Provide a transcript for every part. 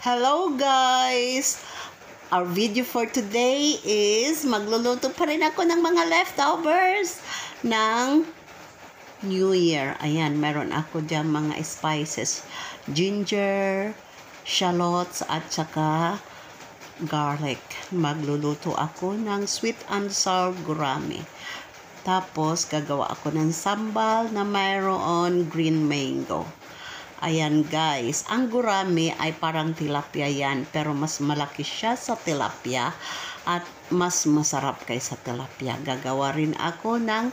Hello guys! Our video for today is magluluto pa rin ako ng mga leftovers ng New Year. Ayan, meron ako dyan mga spices. Ginger, shallots, at saka garlic. Magluluto ako ng sweet and sour gurame. Tapos, gagawa ako ng sambal na mayroon green mango. Ayan guys, ang gurame ay parang tilapia yan, pero mas malaki siya sa tilapia at mas masarap kaysa tilapia. Gagawa rin ako ng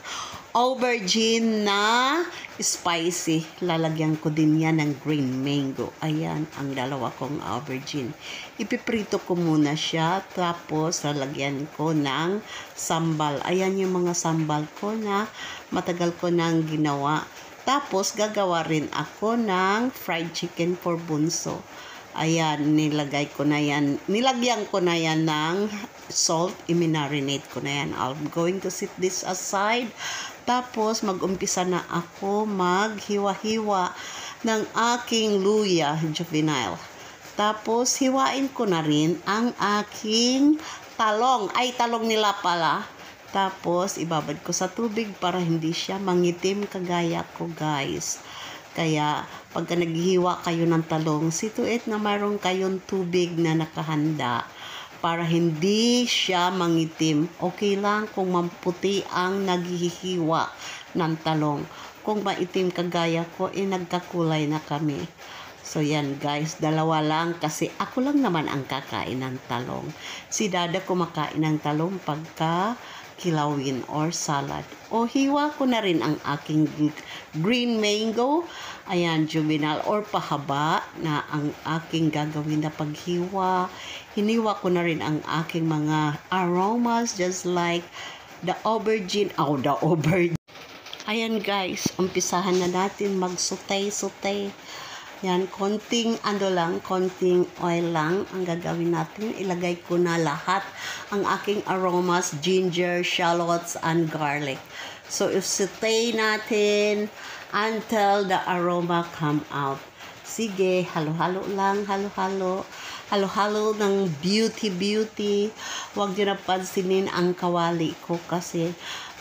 aubergine na spicy. Lalagyan ko din yan ng green mango. Ayan, ang dalawa kong aubergine. Ipiprito ko muna siya, tapos lalagyan ko ng sambal. Ayan yung mga sambal ko na matagal ko nang ginawa. Tapos, gagawa rin ako ng fried chicken for bunso. Ayan, nilagyan ko na yan ng salt. I-marinate ko na yan. I'm going to set this aside. Tapos, mag-umpisa na ako maghiwa-hiwa ng aking luya juvenile. Tapos, hiwain ko na rin ang aking talong. Ay, talong nila pala. Tapos, ibabad ko sa tubig para hindi siya mangitim kagaya ko, guys. Kaya, pagka naghihiwa kayo ng talong, situate na mayroon kayong tubig na nakahanda para hindi siya mangitim. Okay lang kung mamputi ang naghihiwa ng talong. Kung maitim kagaya ko, nagkakulay na kami. So, yan guys, dalawa lang kasi ako lang naman ang kakain ng talong. Si Dada kumakain ng talong pagka kilawin or salad. O hiwa ko na rin ang aking green mango. Ayan, juvenile or pahaba na ang aking gagawin na paghiwa. Hiniwa ko na rin ang aking mga aromas just like the aubergine. Oh, the aubergine. Ayan guys, umpisahan na natin mag-saute. Yan, konting oil lang ang gagawin natin. Ilagay ko na lahat ang aking aromas, ginger, shallots, and garlic. So, saute natin until the aroma come out. Sige, halo-halo lang, halo-halo. Halo-halo ng beauty. Huwag nyo na pansinin ang kawali ko kasi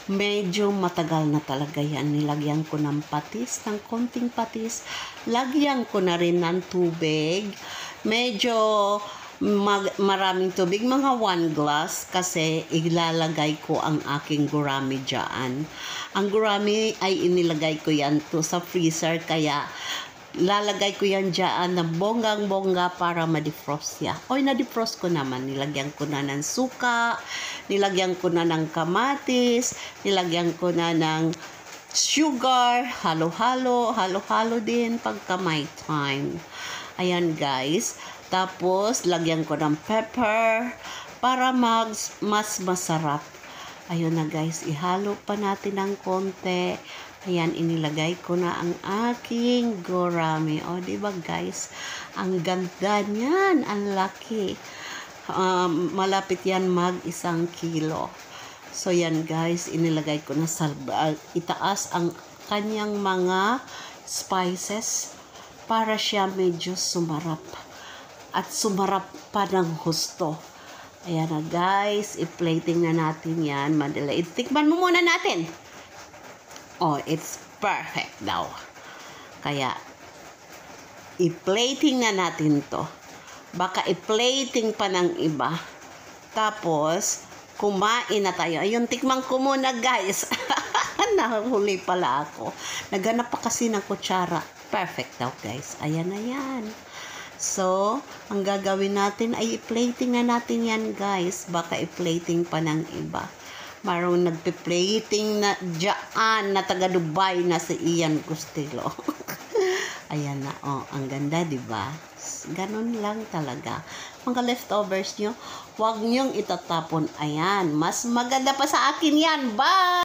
medyo matagal na talaga yan. Nilagyan ko ng patis, ng konting patis. Lagyan ko na rin ng tubig. Medyo maraming tubig, mga 1 glass kasi ilalagay ko ang aking gurame dyan. Ang gurame ay inilagay ko yan sa freezer kaya lalagay ko yan dyan na bonggang-bongga para ma-defrost siya. Oy, na-defrost ko naman. Nilagyan ko na ng suka, nilagyan ko na ng kamatis, nilagyan ko na ng sugar, halo-halo din pagka may time. Ayan guys. Tapos, lagyan ko ng pepper para mas masarap. Ayun na guys, ihalo pa natin ng konti. Ayan, inilagay ko na ang aking gurame. O, diba guys? Ang ganda niyan. Ang laki. Malapit yan mag-1 kilo. So, yan guys. Inilagay ko na sa itaas ang kanyang mga spices para siya medyo sumarap. At sumarap pa ng husto. Ayan na guys. I-plating na natin yan. Madali. Itikman mo muna natin. Oh, it's perfect daw. Kaya, i-plating na natin to. Baka i-plating pa ng iba. Tapos, kumain na tayo. Ayun, tikman ko muna, guys. Nahuli pala ako. Naghanap pa kasi ng kutsara. Perfect daw, guys. Ayan na yan. So, ang gagawin natin ay i-plating na natin yan, guys. Baka i-plating pa ng iba. Marong nagpe-plating na dyan na taga Dubai na si Ian Costello. Ayan na, oh, ang ganda, diba? Ganon lang talaga. Mga leftovers nyo, huwag nyong itatapon. Ayan, mas maganda pa sa akin yan. Bye!